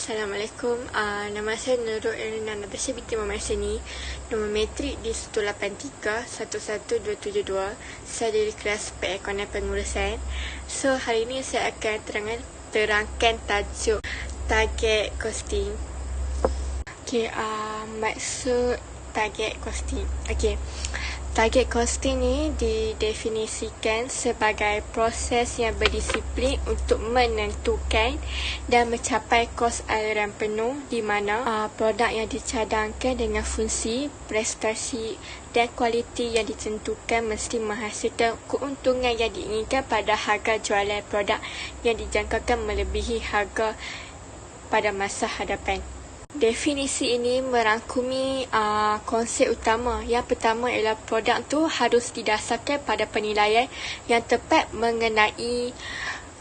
Assalamualaikum. Nama saya Nurul Erina Natasha binti Muhammad Seni. Nombor matrik di 183-11272. Saya dari kelas Perekonomian Pengurusan. So, hari ini saya akan terangkan tajuk target costing. Maksud target costing. Target costing ni didefinisikan sebagai proses yang berdisiplin untuk menentukan dan mencapai kos aliran penuh di mana produk yang dicadangkan dengan fungsi, prestasi dan kualiti yang ditentukan mesti menghasilkan keuntungan yang diinginkan pada harga jualan produk yang dijangkakan melebihi harga pada masa hadapan. Definisi ini merangkumi konsep utama. Yang pertama ialah produk tu harus didasarkan pada penilaian yang tepat mengenai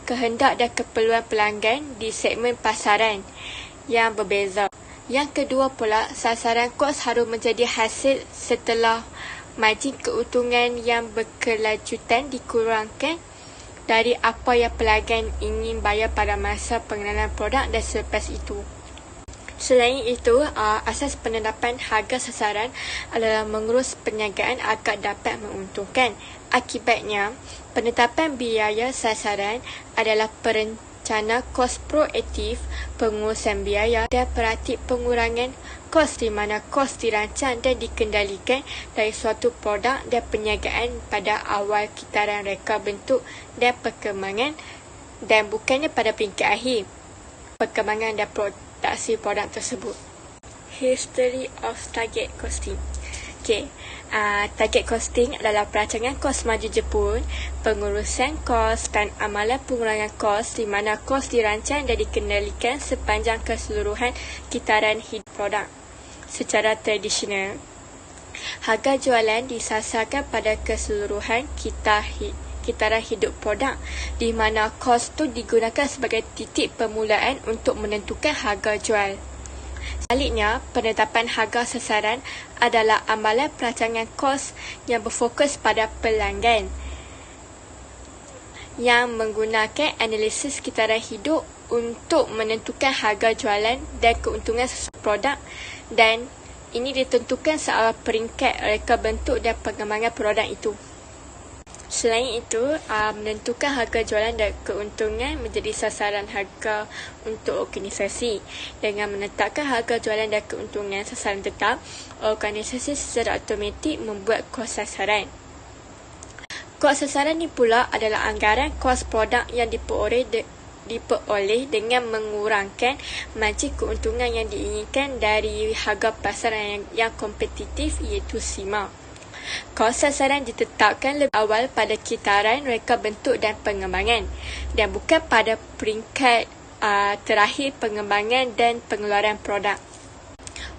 kehendak dan keperluan pelanggan di segmen pasaran yang berbeza. Yang kedua pula, sasaran kos harus menjadi hasil setelah margin keuntungan yang berkelanjutan dikurangkan dari apa yang pelanggan ingin bayar pada masa pengenalan produk dan selepas itu. Selain itu, asas penetapan harga sasaran adalah mengurus perniagaan agar dapat menguntungkan. Akibatnya, penetapan biaya sasaran adalah perencana kos proaktif, pengurusan biaya dan praktik pengurangan kos di mana kos dirancang dan dikendalikan dari suatu produk dan perniagaan pada awal kitaran reka bentuk dan perkembangan dan bukannya pada peringkat akhir perkembangan dan produksi produk tersebut. History of target costing. Target costing adalah perancangan kos maju Jepun, pengurusan kos dan amalan pengurangan kos di mana kos dirancang dan dikendalikan sepanjang keseluruhan kitaran hidup produk. Secara tradisional, harga jualan disasarkan pada keseluruhan kitaran hidup produk di mana kos itu digunakan sebagai titik permulaan untuk menentukan harga jual. Sebaliknya, penetapan harga sasaran adalah amalan perancangan kos yang berfokus pada pelanggan yang menggunakan analisis kitaran hidup untuk menentukan harga jualan dan keuntungan sesuatu produk, dan ini ditentukan secara peringkat reka bentuk dan pengembangan produk itu. Selain itu, menentukan harga jualan dan keuntungan menjadi sasaran harga untuk organisasi. Dengan menetapkan harga jualan dan keuntungan sasaran tetap, organisasi secara automatik membuat kos sasaran. Kos sasaran ini pula adalah anggaran kos produk yang diperoleh dengan mengurangkan margin keuntungan yang diinginkan dari harga pasaran yang kompetitif iaitu SIMA. Kos sasaran ditetapkan lebih awal pada kitaran reka bentuk dan pengembangan dan bukan pada peringkat terakhir pengembangan dan pengeluaran produk.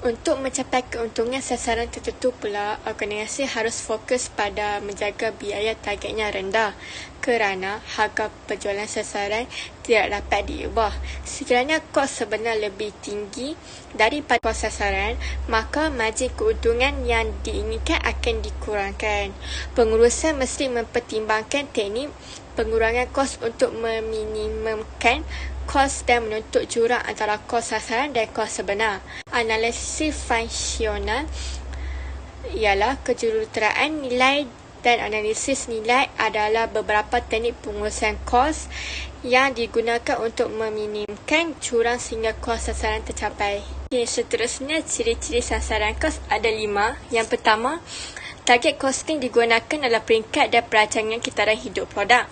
Untuk mencapai keuntungan sasaran tertentu pula, organisasi harus fokus pada menjaga biaya targetnya rendah kerana harga penjualan sasaran tidak dapat diubah. Sekiranya kos sebenar lebih tinggi daripada kos sasaran, maka margin keuntungan yang diinginkan akan dikurangkan. Pengurusan mesti mempertimbangkan teknik pengurangan kos untuk meminimumkan kos dan menuntut jurang antara kos sasaran dan kos sebenar. Analisis fungsional ialah kejuruteraan nilai dan analisis nilai adalah beberapa teknik pengurusan kos yang digunakan untuk meminimumkan jurang sehingga kos sasaran tercapai. Seterusnya, ciri-ciri sasaran kos ada 5. Yang pertama, target costing digunakan dalam peringkat dan perancangan kitaran hidup produk.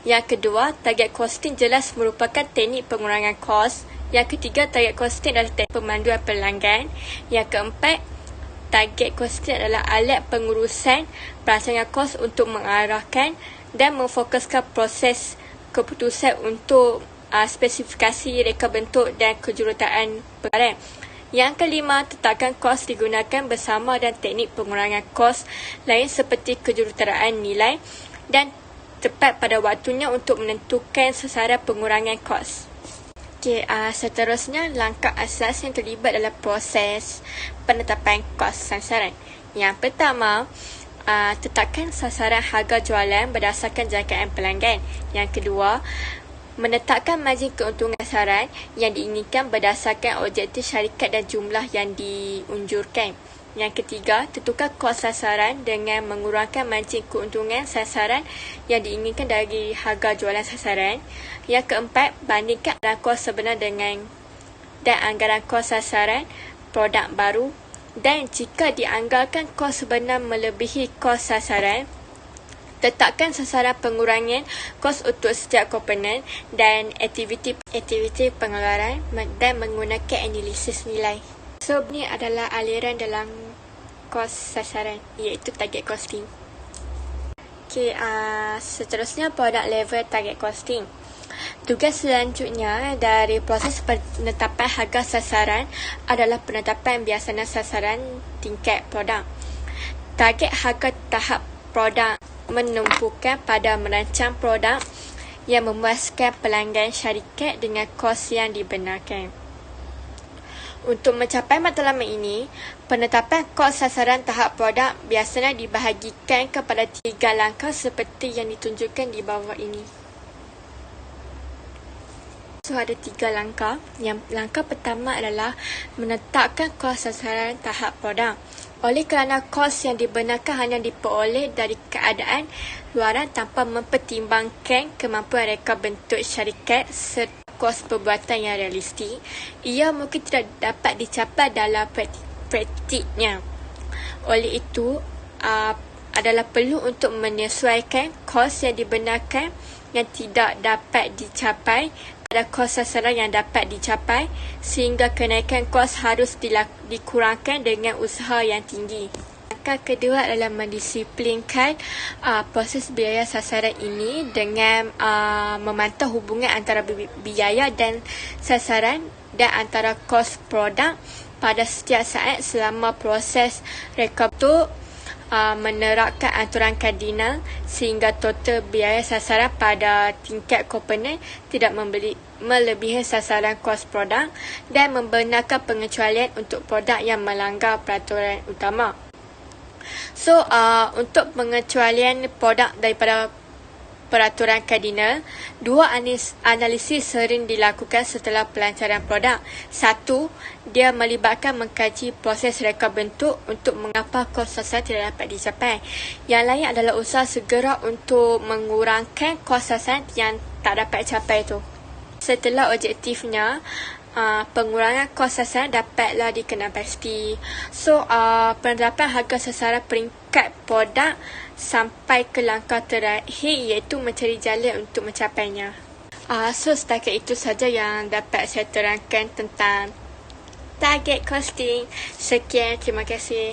Yang kedua, target costing jelas merupakan teknik pengurangan kos. Yang ketiga, target costing adalah teknik pemanduan pelanggan. Yang keempat, target costing adalah alat pengurusan perancangan kos untuk mengarahkan dan memfokuskan proses keputusan untuk spesifikasi reka bentuk dan kejuruteraan perkara. Yang kelima, tetapkan kos digunakan bersama dan teknik pengurangan kos lain seperti kejuruteraan nilai dan tepat pada waktunya untuk menentukan sasaran pengurangan kos. Seterusnya, langkah asas yang terlibat dalam proses penetapan kos sasaran. Yang pertama, tetapkan sasaran harga jualan berdasarkan jangkaan pelanggan. Yang kedua, Menetapkan margin keuntungan sasaran yang diinginkan berdasarkan objektif syarikat dan jumlah yang diunjurkan. Yang ketiga, tentukan kos sasaran dengan mengurangkan margin keuntungan sasaran yang diinginkan dari harga jualan sasaran. Yang keempat, bandingkan anggaran kos sebenar dan anggaran kos sasaran produk baru. Dan jika dianggarkan kos sebenar melebihi kos sasaran, tetapkan sasaran pengurangan kos untuk setiap komponen dan aktiviti pengeluaran dan menggunakan analisis nilai. So, ini adalah aliran dalam kos sasaran, iaitu target costing. Seterusnya produk level target costing. Tugas selanjutnya dari proses penetapan harga sasaran adalah penetapan biasanya sasaran tingkat produk. Target harga tahap produk menumpukan pada merancang produk yang memuaskan pelanggan syarikat dengan kos yang dibenarkan. Untuk mencapai matlamat ini, penetapan kos sasaran tahap produk biasanya dibahagikan kepada 3 langkah seperti yang ditunjukkan di bawah ini. So, ada 3 langkah. Langkah pertama adalah menetapkan kos sasaran tahap produk. Oleh kerana kos yang dibenarkan hanya diperoleh dari keadaan luaran tanpa mempertimbangkan kemampuan reka bentuk syarikat serta kos perbuatan yang realistik, ia mungkin tidak dapat dicapai dalam praktiknya. Oleh itu, adalah perlu untuk menyesuaikan kos yang dibenarkan yang tidak dapat dicapai pada kos sasaran yang dapat dicapai, sehingga kenaikan kos harus dikurangkan dengan usaha yang tinggi. Langkah kedua adalah mendisiplinkan proses biaya sasaran ini dengan memantau hubungan antara biaya dan sasaran dan antara kos produk pada setiap saat selama proses reka bentuk, menerapkan aturan kardinal sehingga total biaya sasaran pada tingkat komponen tidak melebihi sasaran kos produk dan membenarkan pengecualian untuk produk yang melanggar peraturan utama. So, untuk pengecualian produk daripada peraturan kardinal, 2 analisis sering dilakukan setelah pelancaran produk. 1, dia melibatkan mengkaji proses reka bentuk untuk mengapa kos sasaran tidak dapat dicapai. Yang lain adalah usaha segera untuk mengurangkan kos sasaran yang tak dapat dicapai itu. Setelah objektifnya, pengurangan kos sasaran dapatlah dikenal pasti. So, penetapan harga sasaran peringkat produk sampai ke langkah terakhir iaitu mencari jalan untuk mencapainya. So, setakat itu saja yang dapat saya terangkan tentang target costing. Sekian, terima kasih.